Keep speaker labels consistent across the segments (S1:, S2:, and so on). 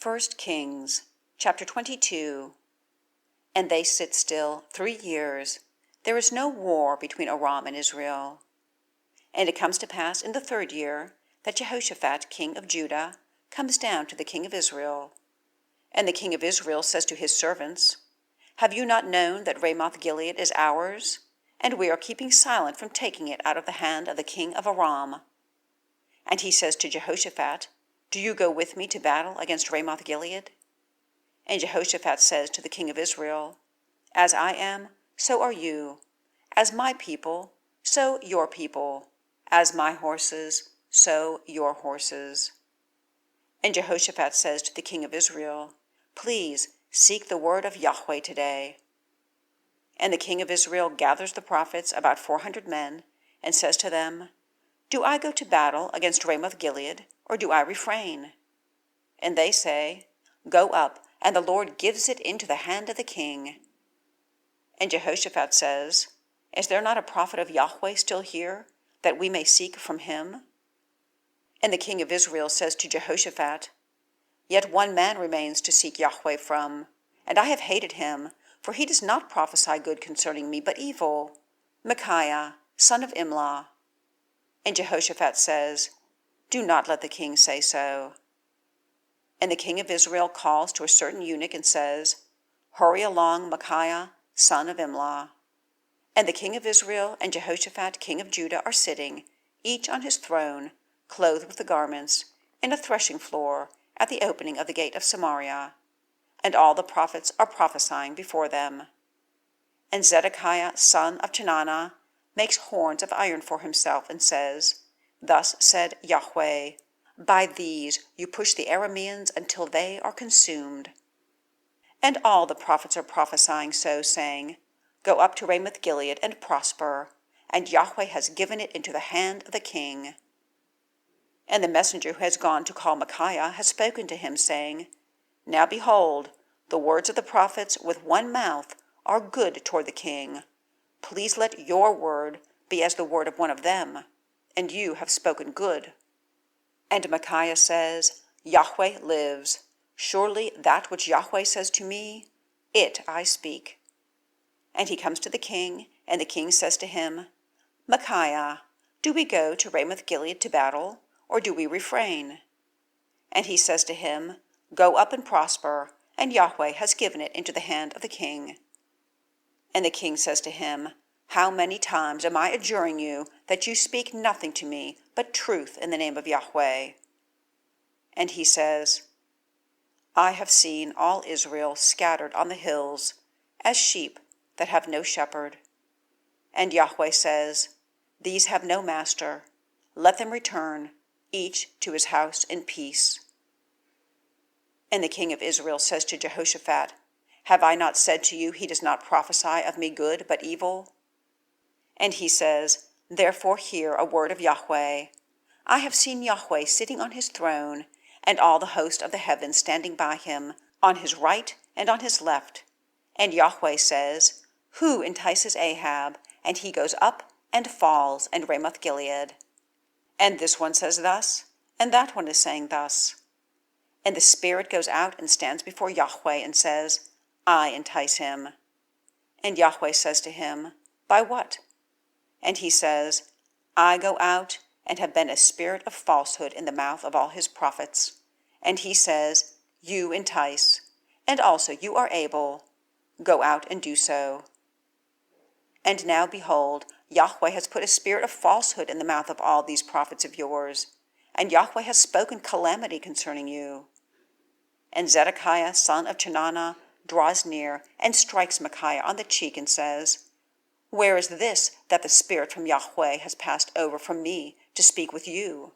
S1: 1 Kings, chapter 22. And they sit still 3 years. There is no war between Aram and Israel. And it comes to pass in the 3rd year that Jehoshaphat, king of Judah, comes down to the king of Israel. And the king of Israel says to his servants, Have you not known that Ramoth-Gilead is ours? And we are keeping silent from taking it out of the hand of the king of Aram. And he says to Jehoshaphat, Do you go with me to battle against Ramoth-Gilead? And Jehoshaphat says to the king of Israel, As I am, so are you. As my people, so your people. As my horses, so your horses. And Jehoshaphat says to the king of Israel, Please seek the word of Yahweh today. And the king of Israel gathers the prophets, about 400 men, and says to them, Do I go to battle against Ramoth-Gilead, or do I refrain? And they say, Go up, and the Lord gives it into the hand of the king. And Jehoshaphat says, Is there not a prophet of Yahweh still here, that we may seek from him? And the king of Israel says to Jehoshaphat, Yet one man remains to seek Yahweh from, and I have hated him, for he does not prophesy good concerning me, but evil, Micaiah, son of Imlah. And Jehoshaphat says, Do not let the king say so. And the king of Israel calls to a certain eunuch and says, Hurry along, Micaiah, son of Imlah. And the king of Israel and Jehoshaphat, king of Judah, are sitting, each on his throne, clothed with the garments, in a threshing-floor at the opening of the Gate of Samaria. And all the prophets are prophesying before them. And Zedekiah, son of Chenaanah, makes horns of iron for himself and says, Thus said Yahweh, By these you push the Arameans until they are consumed. And all the prophets are prophesying so, saying, Go up to Ramoth-Gilead and prosper, and Yahweh has given it into the hand of the king. And the messenger who has gone to call Micaiah has spoken to him, saying, Now behold, the words of the prophets with one mouth are good toward the king. Please let your word be as the word of one of them, and you have spoken good. And Micaiah says, Yahweh lives. Surely that which Yahweh says to me, it I speak. And he comes to the king, and the king says to him, Micaiah, do we go to Ramoth-Gilead to battle, or do we refrain? And he says to him, Go up and prosper, and Yahweh has given it into the hand of the king. And the king says to him, How many times am I adjuring you that you speak nothing to me but truth in the name of Yahweh? And he says, I have seen all Israel scattered on the hills, as sheep that have no shepherd. And Yahweh says, These have no master. Let them return, each to his house in peace. And the king of Israel says to Jehoshaphat, Have I not said to you he does not prophesy of me good but evil? And he says, Therefore hear a word of Yahweh. I have seen Yahweh sitting on his throne, and all the host of the heavens standing by him, on his right and on his left. And Yahweh says, Who entices Ahab? And he goes up and falls in Ramoth-Gilead. And this one says thus, and that one is saying thus. And the spirit goes out and stands before Yahweh and says, I entice him. And Yahweh says to him, By what? And he says, I go out and have been a spirit of falsehood in the mouth of all his prophets. And he says, You entice, and also you are able. Go out and do so. And now behold, Yahweh has put a spirit of falsehood in the mouth of all these prophets of yours, and Yahweh has spoken calamity concerning you. And Zedekiah, son of Chenaanah, draws near and strikes Micaiah on the cheek and says, Where is this that the spirit from Yahweh has passed over from me to speak with you?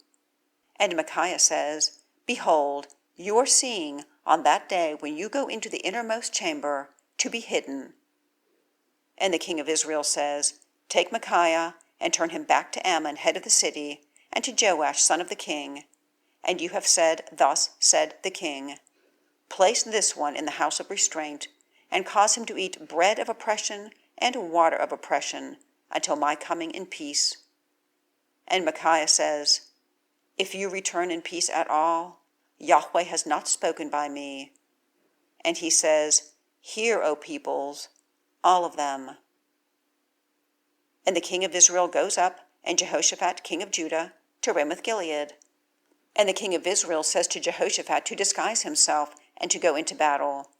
S1: And Micaiah says, Behold, you are seeing on that day when you go into the innermost chamber to be hidden. And the king of Israel says, Take Micaiah and turn him back to Amon, head of the city, and to Joash, son of the king. And you have said, Thus said the king, Place this one in the house of restraint, and cause him to eat bread of oppression and water of oppression, until my coming in peace. And Micaiah says, If you return in peace at all, Yahweh has not spoken by me. And he says, Hear, O peoples, all of them. And the king of Israel goes up, and Jehoshaphat, king of Judah, to Ramoth-Gilead. And the king of Israel says to Jehoshaphat to disguise himself and to go into battle.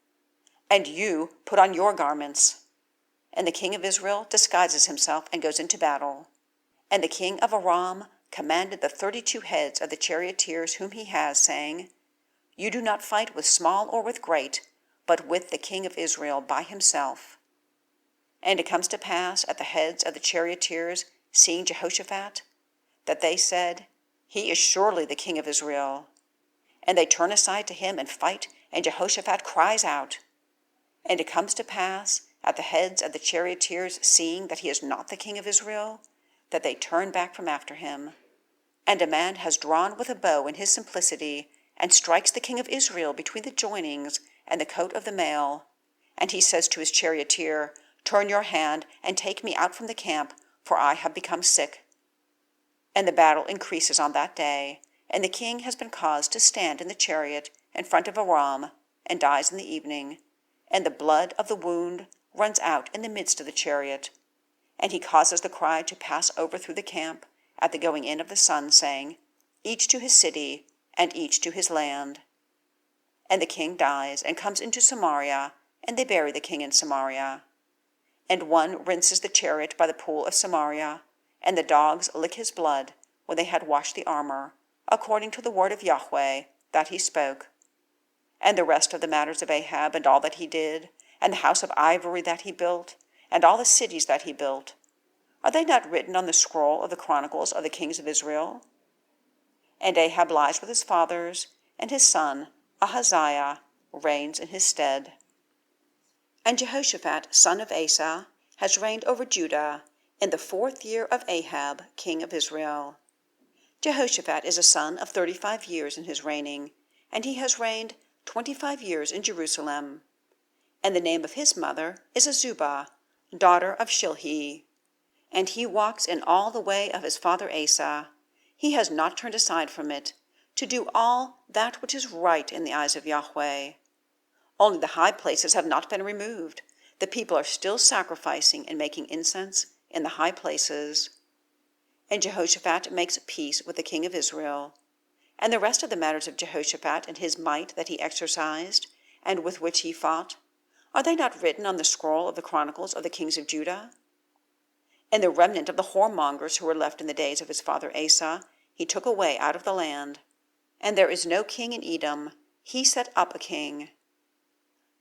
S1: And you put on your garments. And the king of Israel disguises himself and goes into battle. And the king of Aram commanded the 32 heads of the charioteers whom he has, saying, You do not fight with small or with great, but with the king of Israel by himself. And it comes to pass at the heads of the charioteers, seeing Jehoshaphat, that they said, He is surely the king of Israel. And they turn aside to him and fight, and Jehoshaphat cries out. And it comes to pass at the heads of the charioteers, seeing that he is not the king of Israel, that they turn back from after him. And a man has drawn with a bow in his simplicity, and strikes the king of Israel between the joinings and the coat of the mail. And he says to his charioteer, Turn your hand, and take me out from the camp, for I have become sick. And the battle increases on that day, and the king has been caused to stand in the chariot in front of Aram, and dies in the evening, and the blood of the wound runs out in the midst of the chariot. And he causes the cry to pass over through the camp at the going in of the sun, saying, Each to his city, and each to his land. And the king dies, and comes into Samaria, and they bury the king in Samaria. And one rinses the chariot by the pool of Samaria, and the dogs lick his blood when they had washed the armor, according to the word of Yahweh that he spoke. And the rest of the matters of Ahab, and all that he did, and the house of ivory that he built, and all the cities that he built, are they not written on the scroll of the chronicles of the kings of Israel? And Ahab lies with his fathers, and his son Ahaziah reigns in his stead. And Jehoshaphat, son of Asa, has reigned over Judah in the 4th year of Ahab, king of Israel. Jehoshaphat is a son of 35 years in his reigning, and he has reigned 25 years in Jerusalem. And the name of his mother is Azubah, daughter of Shilhi. And he walks in all the way of his father Asa. He has not turned aside from it, to do all that which is right in the eyes of Yahweh. Only the high places have not been removed. The people are still sacrificing and making incense in the high places. And Jehoshaphat makes peace with the king of Israel. And the rest of the matters of Jehoshaphat and his might that he exercised, and with which he fought, are they not written on the scroll of the chronicles of the kings of Judah? And the remnant of the whoremongers who were left in the days of his father Asa, he took away out of the land. And there is no king in Edom, he set up a king.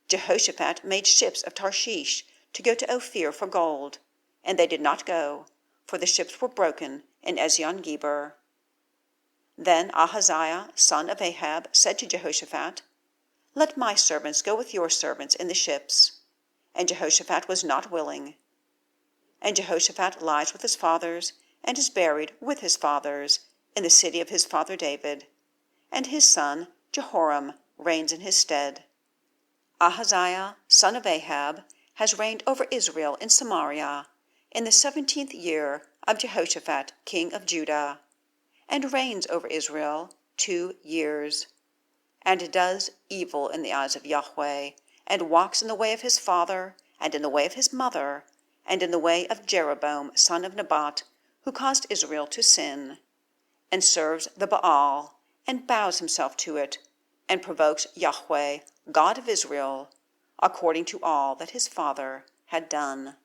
S1: Jehoshaphat made ships of Tarshish to go to Ophir for gold, and they did not go, for the ships were broken in Ezion-Geber. Then Ahaziah, son of Ahab, said to Jehoshaphat, Let my servants go with your servants in the ships. And Jehoshaphat was not willing. And Jehoshaphat lies with his fathers, and is buried with his fathers in the city of his father David. And his son Jehoram reigns in his stead. Ahaziah, son of Ahab, has reigned over Israel in Samaria in the 17th year of Jehoshaphat, king of Judah, and reigns over Israel 2 years, and does evil in the eyes of Yahweh, and walks in the way of his father, and in the way of his mother, and in the way of Jeroboam, son of Nebat, who caused Israel to sin, and serves the Baal, and bows himself to it, and provokes Yahweh, God of Israel, according to all that his father had done.